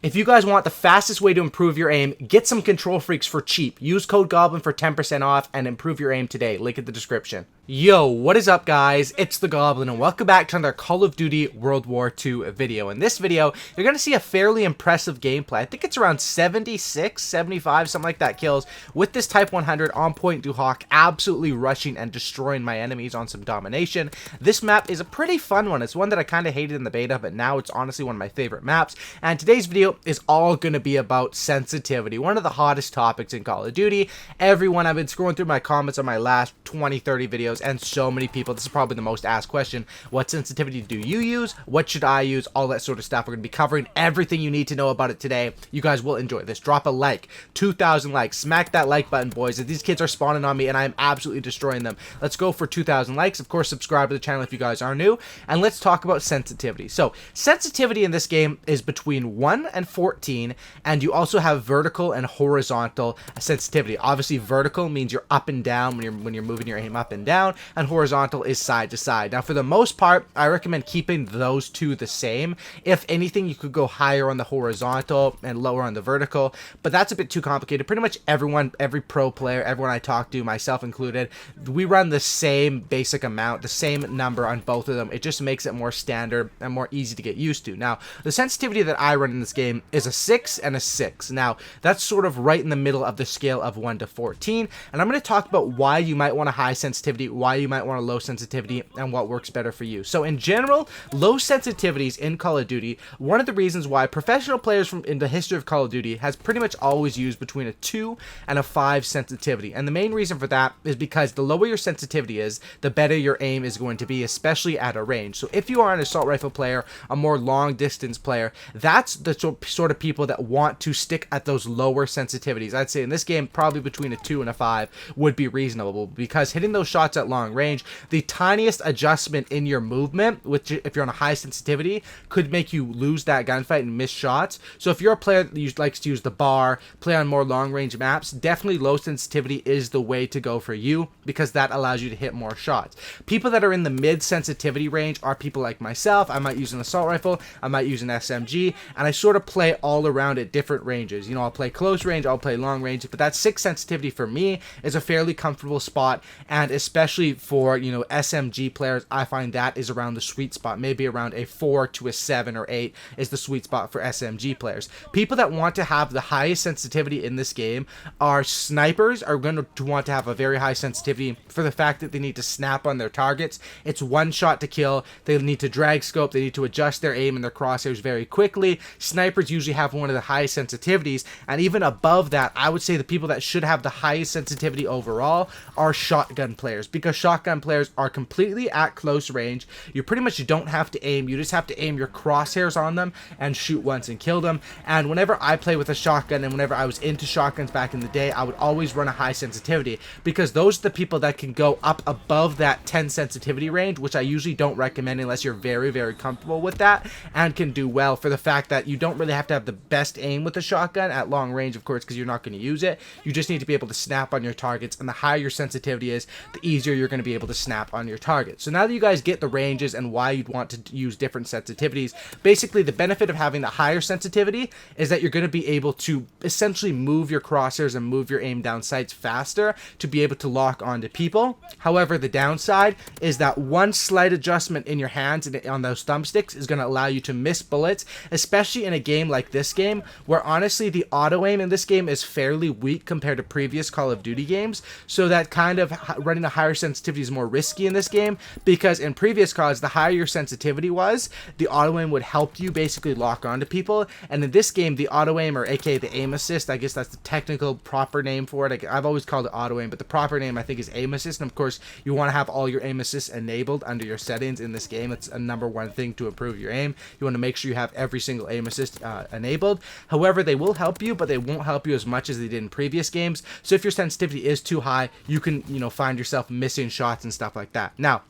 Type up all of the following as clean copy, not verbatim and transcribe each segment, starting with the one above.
If you guys want the fastest way to improve your aim, get some Control Freaks for cheap. Use code GOBLIN for 10% off and improve your aim today. Link in the description. Yo, what is up guys? It's the Goblin and welcome back to another Call of Duty World War II video. In this video, you're going to see a fairly impressive gameplay. I think it's around 76, 75, something like that kills with this Type 100 on point Duhawk, absolutely rushing and destroying my enemies on some domination. This map is a pretty fun one. It's one that I kind of hated in the beta, but now it's honestly one of my favorite maps. And today's video is all going to be about sensitivity, one of the hottest topics in Call of Duty. Everyone, I've been scrolling through my comments on my last 20, 30 videos, and so many people, this is probably the most asked question: what sensitivity do you use? What should I use? All that sort of stuff. We're going to be covering everything you need to know about it today. You guys will enjoy this. Drop a like. 2,000 likes. Smack that like button, boys. These kids are spawning on me and I'm absolutely destroying them. Let's go for 2,000 likes. Of course, subscribe to the channel if you guys are new. And let's talk about sensitivity. So, sensitivity in this game is between 1 and 14, and you also have vertical and horizontal sensitivity. Obviously, vertical means you're up and down when you're moving your aim up and down, and horizontal is side to side. Now, for the most part, I recommend keeping those two the same. If anything, you could go higher on the horizontal and lower on the vertical, but that's a bit too complicated. Pretty much everyone, every pro player, everyone I talk to, myself included, we run the same basic amount, the same number on both of them. It just makes it more standard and more easy to get used to. Now, the sensitivity that I run in this game is a 6 and a 6. Now, that's sort of right in the middle of the scale of 1 to 14, and I'm going to talk about why you might want a high sensitivity, why you might want a low sensitivity, and what works better for you. So in general, low sensitivities in Call of Duty, one of the reasons why professional players in the history of Call of Duty has pretty much always used between a 2 and a 5 sensitivity. And the main reason for that is because the lower your sensitivity is, the better your aim is going to be, especially at a range. So if you are an assault rifle player, a more long distance player, that's the sort of people that want to stick at those lower sensitivities. I'd say in this game, probably between a 2 and a 5 would be reasonable, because hitting those shots at long range, the tiniest adjustment in your movement, which if you're on a high sensitivity, could make you lose that gunfight and miss shots. So if you're a player that likes to use the bar, play on more long range maps, definitely low sensitivity is the way to go for you, because that allows you to hit more shots. People that are in the mid sensitivity range are people like myself. I might use an assault rifle, I might use an SMG, and I sort of play all around at different ranges. You know, I'll play close range, I'll play long range, but that 6 sensitivity for me is a fairly comfortable spot, and especially for, you know, SMG players, I find that is around the sweet spot. Maybe around a 4 to a 7 or 8 is the sweet spot for SMG players. People that want to have the highest sensitivity in this game are snipers, are going to want to have a very high sensitivity for the fact that they need to snap on their targets. It's one shot to kill. They need to drag scope. They need to adjust their aim and their crosshairs very quickly. Snipers usually have one of the highest sensitivities, and even above that, I would say the people that should have the highest sensitivity overall are shotgun players, because shotgun players are completely at close range. You pretty much don't have to aim. You just have to aim your crosshairs on them and shoot once and kill them. And whenever I play with a shotgun, and whenever I was into shotguns back in the day, I would always run a high sensitivity, because those are the people that can go up above that 10 sensitivity range, which I usually don't recommend unless you're very, very comfortable with that and can do well, for the fact that you don't really have to have the best aim with a shotgun at long range, of course, because you're not going to use it. You just need to be able to snap on your targets, and the higher your sensitivity is, the easier you're going to be able to snap on your target. So now that you guys get the ranges and why you'd want to use different sensitivities, basically the benefit of having the higher sensitivity is that you're going to be able to essentially move your crosshairs and move your aim down sights faster to be able to lock onto people. However, the downside is that one slight adjustment in your hands and on those thumbsticks is going to allow you to miss bullets, especially in a game like this game, where honestly the auto aim in this game is fairly weak compared to previous Call of Duty games. So that kind of running a higher sensitivity is more risky in this game, because in previous CODs, the higher your sensitivity was, the auto aim would help you basically lock onto people. And in this game, the auto aim, or aka the aim assist, I guess that's the technical proper name for it. I've always called it auto aim, but the proper name I think is aim assist. And of course, you want to have all your aim assists enabled under your settings in this game. It's a #1 thing to improve your aim. You want to make sure you have every single aim assist enabled. However, they will help you, but they won't help you as much as they did in previous games. So if your sensitivity is too high, you can, you know, find yourself missing shots and stuff like that. Now,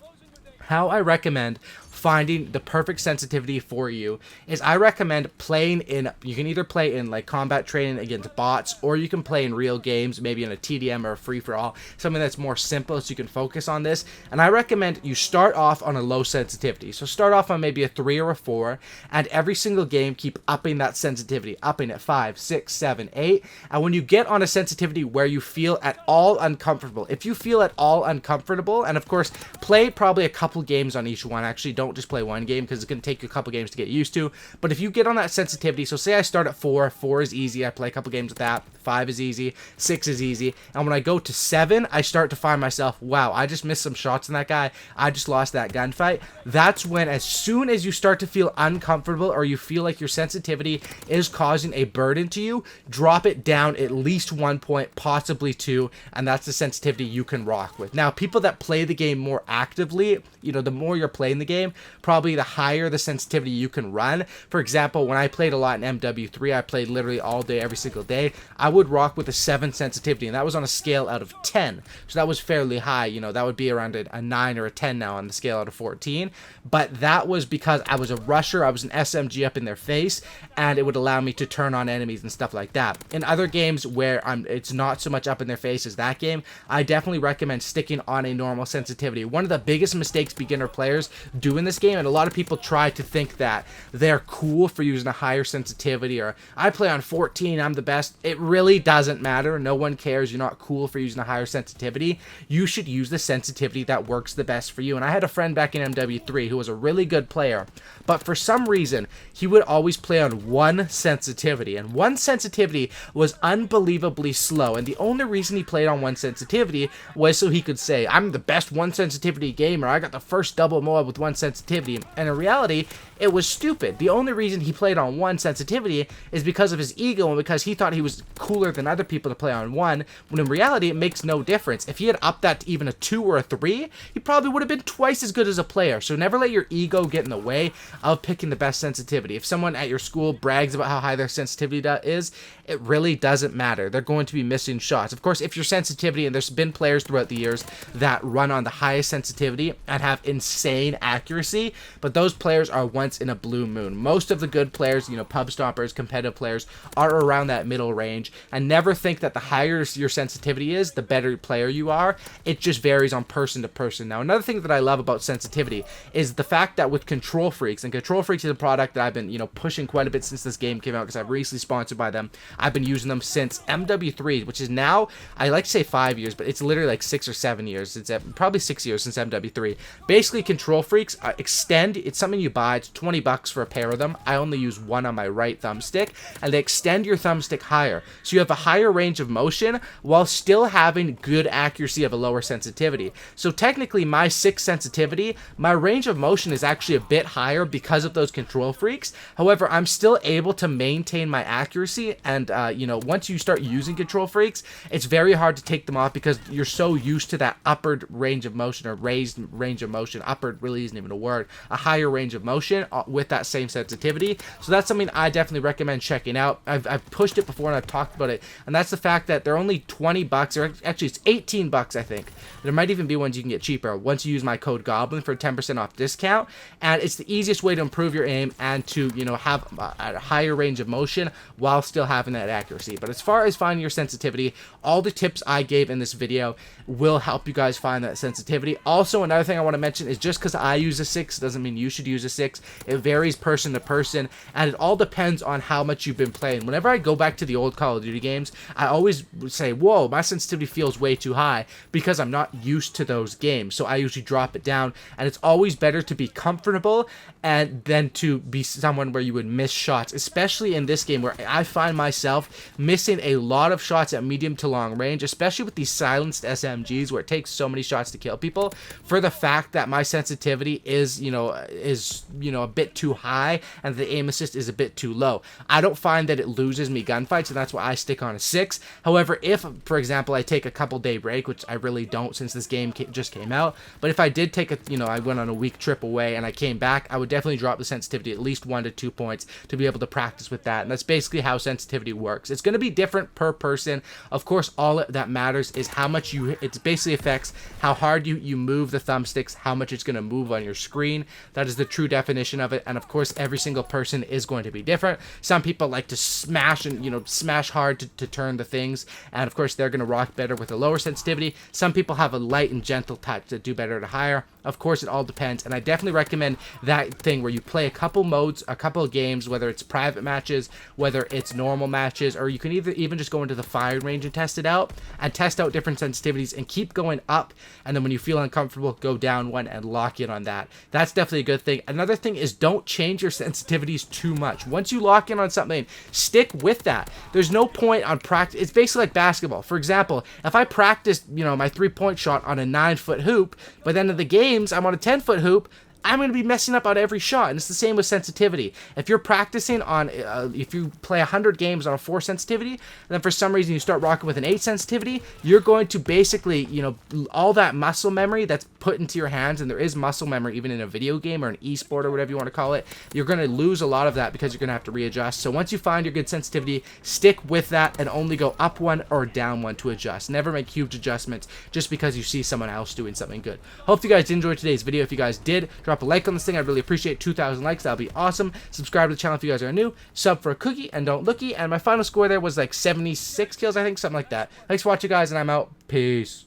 how I recommend finding the perfect sensitivity for you is I recommend playing in, you can either play in like combat training against bots, or you can play in real games, maybe in a TDM or a free-for-all, something that's more simple so you can focus on this. And I recommend you start off on a low sensitivity. So start off on maybe a 3 or a 4, and every single game keep upping that sensitivity, upping at 5, 6, 7, 8. And when you get on a sensitivity where you feel at all uncomfortable, if you feel at all uncomfortable, and of course play probably a couple games on each one, actually don't just play one game because it's going to take you a couple games to get used to. But if you get on that sensitivity, so say I start at 4 is easy, I play a couple games with that, 5 is easy, 6 is easy, and when I go to 7, I start to find myself, wow, I just missed some shots in that guy, I just lost that gunfight. That's when, as soon as you start to feel uncomfortable or you feel like your sensitivity is causing a burden to you, drop it down at least 1 point, possibly 2, and that's the sensitivity you can rock with. Now, people that play the game more actively, you know, the more you're playing the game, probably the higher the sensitivity you can run. For example, when I played a lot in MW3, I played literally all day, every single day, I would rock with a 7 sensitivity, and that was on a scale out of 10. So that was fairly high, you know, that would be around a 9 or a 10 now on the scale out of 14. But that was because I was a rusher, I was an SMG up in their face, and it would allow me to turn on enemies and stuff like that. In other games where it's not so much up in their face as that game, I definitely recommend sticking on a normal sensitivity. One of the biggest mistakes beginner players do in this game, and a lot of people try to think that they're cool for using a higher sensitivity, or I play on 14, I'm the best. It really doesn't matter. No one cares. You're not cool for using a higher sensitivity. You should use the sensitivity that works the best for you. And I had a friend back in MW3 who was a really good player, but for some reason he would always play on 1 sensitivity, and 1 sensitivity was unbelievably slow, and the only reason he played on 1 sensitivity was so he could say, I'm the best 1 sensitivity gamer, I got the first double mod with 1 sensitivity. And in reality, it was stupid. The only reason he played on 1 sensitivity is because of his ego and because he thought he was cooler than other people to play on 1, when in reality it makes no difference. If he had upped that to even a 2 or a 3, he probably would have been twice as good as a player. So never let your ego get in the way of picking the best sensitivity. If someone at your school brags about how high their sensitivity is, it really doesn't matter. They're going to be missing shots. Of course, if your sensitivity, and there's been players throughout the years that run on the highest sensitivity and have insane accuracy, but those players are once in a blue moon. Most of the good players, you know, pub stompers, competitive players, are around that middle range, and never think that the higher your sensitivity is, the better player you are. It just varies on person to person. Now, another thing that I love about sensitivity is the fact that with Control Freaks, and Control Freaks is a product that I've been, you know, pushing quite a bit since this game came out, because I've recently sponsored by them. I've been using them since MW3, which is now, I like to say 5 years, but it's literally like 6 or 7 years. It's probably 6 years since MW3. Basically, Control Freaks extend, it's something you buy, it's $20 for a pair of them. I only use 1 on my right thumbstick, and they extend your thumbstick higher. So you have a higher range of motion while still having good accuracy of a lower sensitivity. So technically, my 6 sensitivity, my range of motion is actually a bit higher because of those Control Freaks. However, I'm still able to maintain my accuracy, and you know, once you start using Control Freaks, it's very hard to take them off because you're so used to that upward range of motion, or raised range of motion. Upward really isn't even a word. A higher range of motion with that same sensitivity. So that's something I definitely recommend checking out. I've pushed it before and I've talked about it, and that's the fact that they're only $20, or actually it's $18, I think. There might even be ones you can get cheaper once you use my code Goblin for a 10% off discount, and it's the easiest way to improve your aim and to, you know, have a higher range of motion while still having that accuracy. But as far as finding your sensitivity, all the tips I gave in this video will help you guys find that sensitivity. Also, another thing I want to mention is just because I use a 6 doesn't mean you should use a 6. It varies person to person, and it all depends on how much you've been playing. Whenever I go back to the old Call of Duty games, I always say, whoa, my sensitivity feels way too high, because I'm not used to those games. So I usually drop it down, and it's always better to be comfortable and then to be someone where you would miss shots, especially in this game where I find myself missing a lot of shots at medium to long range, especially with these silenced SMGs where it takes so many shots to kill people, for the fact that my sensitivity is, you know, a bit too high and the aim assist is a bit too low. I don't find that it loses me gunfights, and that's why I stick on a 6. However, if, for example, I take a couple day break, which I really don't since this game just came out, but if I did take a, you know, I went on a week trip away and I came back, I would definitely drop the sensitivity at least 1 to 2 points to be able to practice with that. And that's basically how sensitivity works. It's going to be different per person. Of course, all that matters is how much it basically affects how hard you move the thumbsticks, how much it's going to move on your screen. That is the true definition of it. And of course, every single person is going to be different. Some people like to smash and, you know, smash hard to turn the things. And of course, they're going to rock better with a lower sensitivity. Some people have a light and gentle touch that do better at a higher. Of course, it all depends. And I definitely recommend that thing where you play a couple modes, a couple of games, whether it's private matches, whether it's normal matches, or you can even just go into the firing range and test it out, and test out different sensitivities and keep going up. And then when you feel uncomfortable, go down one and lock in on that. That's definitely a good thing. Another thing is don't change your sensitivities too much. Once you lock in on something, stick with that. There's no point on practice. It's basically like basketball. For example, if I practiced, you know, my 3-point shot on a 9-foot hoop, by the end of the games, I'm on a 10-foot hoop, I'm going to be messing up on every shot. And it's the same with sensitivity. If you're practicing on, if you play 100 games on a 4 sensitivity, and then for some reason you start rocking with an 8 sensitivity, you're going to basically, you know, all that muscle memory that's put into your hands, and there is muscle memory even in a video game or an esport or whatever you want to call it, you're going to lose a lot of that because you're going to have to readjust. So once you find your good sensitivity, stick with that and only go up one or down one to adjust. Never make huge adjustments just because you see someone else doing something good. Hope you guys enjoyed today's video. If you guys did, drop a like on this thing. I'd really appreciate 2,000 likes. That'll be awesome. Subscribe to the channel if you guys are new. Sub for a cookie and don't looky. And my final score there was like 76 kills, I think, something like that. Thanks for watching, guys, and I'm out. Peace.